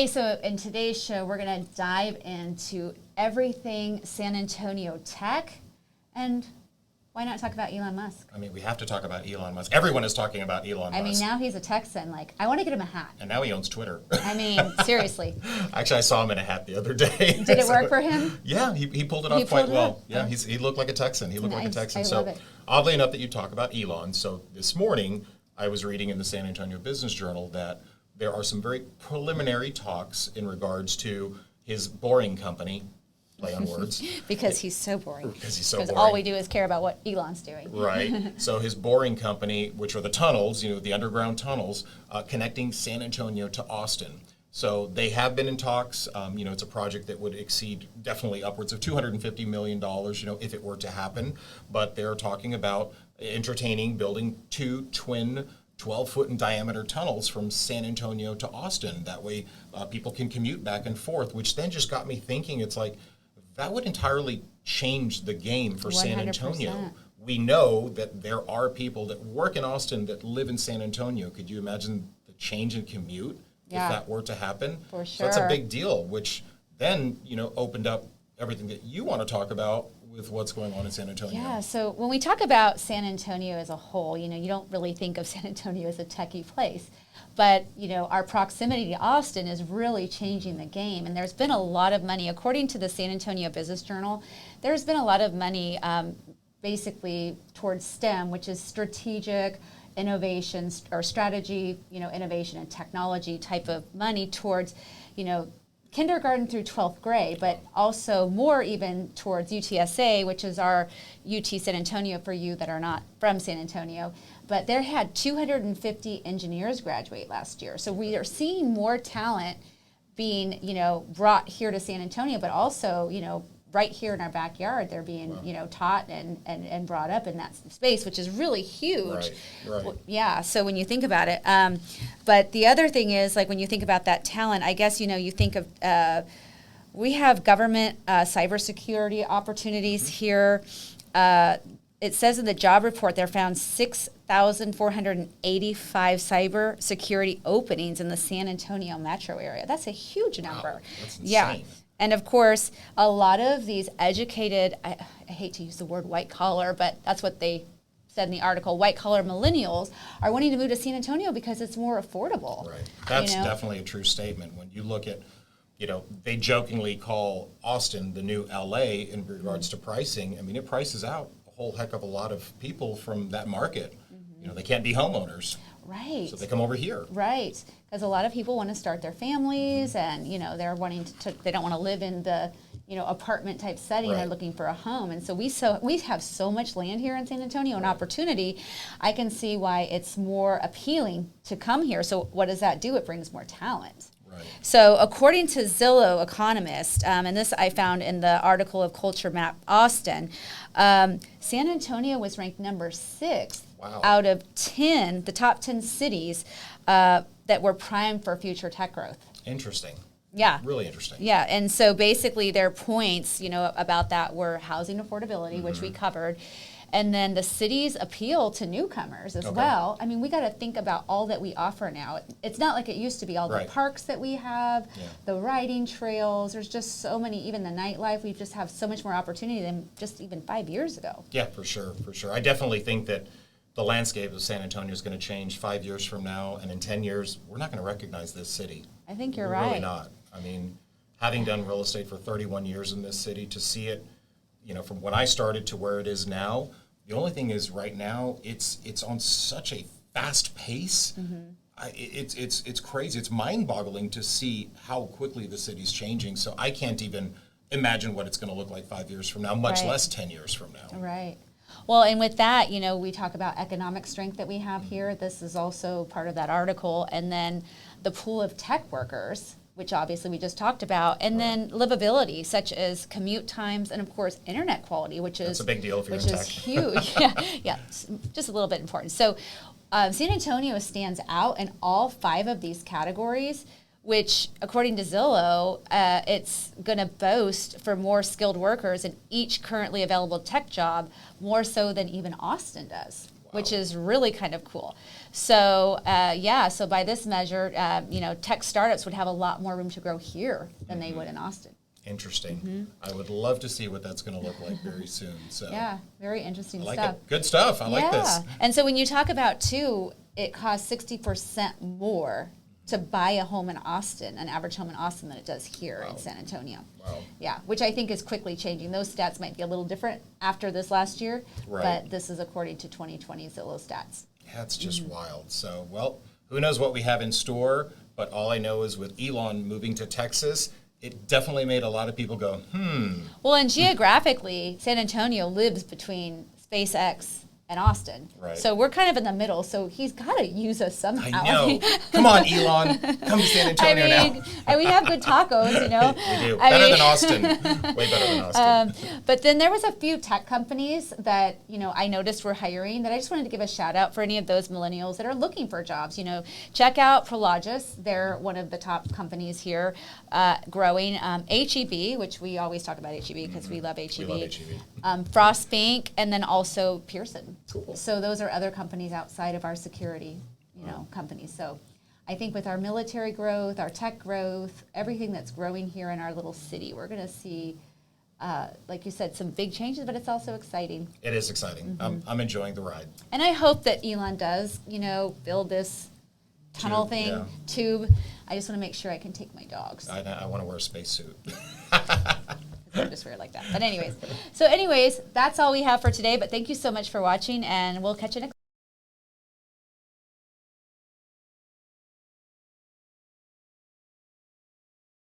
Hey, so in today's show, we're going to dive into everything San Antonio tech, and why not talk about Elon Musk? I mean, we have to talk about Elon Musk. Everyone is talking about Elon Musk. I mean, now he's a Texan. Like, I want to get him a hat. And now he owns Twitter. I mean, seriously. Actually, I saw him in a hat the other day. Did it work for him? Yeah, he pulled it off quite well. Yeah, he looked like a Texan. He looked like a Texan. I love it. Oddly enough that you talk about Elon, so this morning I was reading in the San Antonio Business Journal that there are some very preliminary talks in regards to his boring company, play on words. Because he's so boring. Because all we do is care about what Elon's doing. Right. So his boring company, which are the tunnels, the underground tunnels, connecting San Antonio to Austin. So they have been in talks. It's a project that would exceed definitely upwards of $250 million, if it were to happen. But they're talking about building two twin 12-foot in diameter tunnels from San Antonio to Austin. That way people can commute back and forth, which then just got me thinking, it's like, that would entirely change the game for 100%. San Antonio. We know that there are people that work in Austin that live in San Antonio. Could you imagine the change in commute if that were to happen? For sure. So that's a big deal, which then, opened up everything that you want to talk about with what's going on in San Antonio. Yeah, so when we talk about San Antonio as a whole, you don't really think of San Antonio as a techie place. But, our proximity to Austin is really changing the game. And there's been a lot of money, according to the San Antonio Business Journal, there's been a lot of money basically towards STEM, which is strategic innovations or strategy, innovation and technology type of money towards, kindergarten through 12th grade, but also more even towards UTSA, which is our UT San Antonio for you that are not from San Antonio. But they had 250 engineers graduate last year. So we are seeing more talent being, brought here to San Antonio, but also, right here in our backyard, they're being, taught and brought up in that space, which is really huge. Right. Yeah, so when you think about it. But the other thing is, like, when you think about that talent, I guess, you think of, we have government cybersecurity opportunities here. It says in the job report there found 6,485 cyber security openings in the San Antonio metro area. That's a huge number. Wow, that's insane. Yeah. And of course, a lot of these educated, I hate to use the word white collar, but that's what they said in the article, white collar millennials are wanting to move to San Antonio because it's more affordable. Right. That's definitely a true statement. When you look at, they jokingly call Austin the new LA in regards to pricing. I mean, it prices out a whole heck of a lot of people from that market. Mm-hmm. They can't be homeowners. Right. So they come over here. Right. Because a lot of people want to start their families and, they're wanting they don't want to live in the, apartment type setting. Right. They're looking for a home. And so we have so much land here in San Antonio, an opportunity. I can see why it's more appealing to come here. So what does that do? It brings more talent. Right. So according to Zillow Economist, and this I found in the article of Culture Map Austin, San Antonio was ranked number 6 out of 10, the top 10 cities that were primed for future tech growth. Interesting. Yeah. Really interesting. Yeah, and so basically their points, about that were housing affordability, which we covered, and then the city's appeal to newcomers as well. I mean, we got to think about all that we offer now. It's not like it used to be, all the parks that we have, the riding trails. There's just so many, even the nightlife. We just have so much more opportunity than just even 5 years ago. Yeah, for sure. I definitely think that the landscape of San Antonio is going to change 5 years from now, and in 10 years, we're not going to recognize this city. I think you're We're right. Really not. I mean, having done real estate for 31 years in this city, to see it, from when I started to where it is now, the only thing is right now it's on such a fast pace. Mm-hmm. It's crazy. It's mind-boggling to see how quickly the city's changing. So I can't even imagine what it's going to look like 5 years from now, much less 10 years from now. Right. Well, and with that, we talk about economic strength that we have here. This is also part of that article. And then the pool of tech workers, which obviously we just talked about, and then livability, such as commute times, and of course internet quality, which is a big deal if you're in which tech. is huge. yeah, just a little bit important. So San Antonio stands out in all 5 of these categories, which, according to Zillow, it's going to boast for more skilled workers in each currently available tech job, more so than even Austin does. which is really kind of cool. So, so by this measure, tech startups would have a lot more room to grow here than they would in Austin. Interesting. I would love to see what that's going to look like very soon. So yeah, very interesting I like stuff. it. Good stuff. I like this. And so when you talk about, too, it costs 60% more to buy a home in Austin, an average home in Austin, than it does here in San Antonio. Wow. Yeah, which I think is quickly changing. Those stats might be a little different after this last year, but this is according to 2020 Zillow stats. Yeah, it's just wild. So, well, who knows what we have in store, but all I know is with Elon moving to Texas, it definitely made a lot of people go, Well, and geographically, San Antonio lives between SpaceX and Austin. Right. So we're kind of in the middle, so he's got to use us somehow. I know. Come on, Elon. Come to San Antonio now. And we have good tacos, We do. Better than Austin. Way better than Austin. But then there was a few tech companies that, I noticed were hiring that I just wanted to give a shout out for any of those millennials that are looking for jobs. Check out Prologis. They're one of the top companies here growing. HEB, which we always talk about HEB because we love HEB. We love HEB. Frost Bank, and then also Pearson. Cool. So those are other companies outside of our security, companies. So I think with our military growth, our tech growth, everything that's growing here in our little city, we're going to see, like you said, some big changes, but it's also exciting. It is exciting. I'm enjoying the ride. And I hope that Elon does, build this tunnel tube. I just want to make sure I can take my dogs. I want to wear a spacesuit. I'm just weird like that. But anyways, that's all we have for today. But thank you so much for watching, and we'll catch you next time.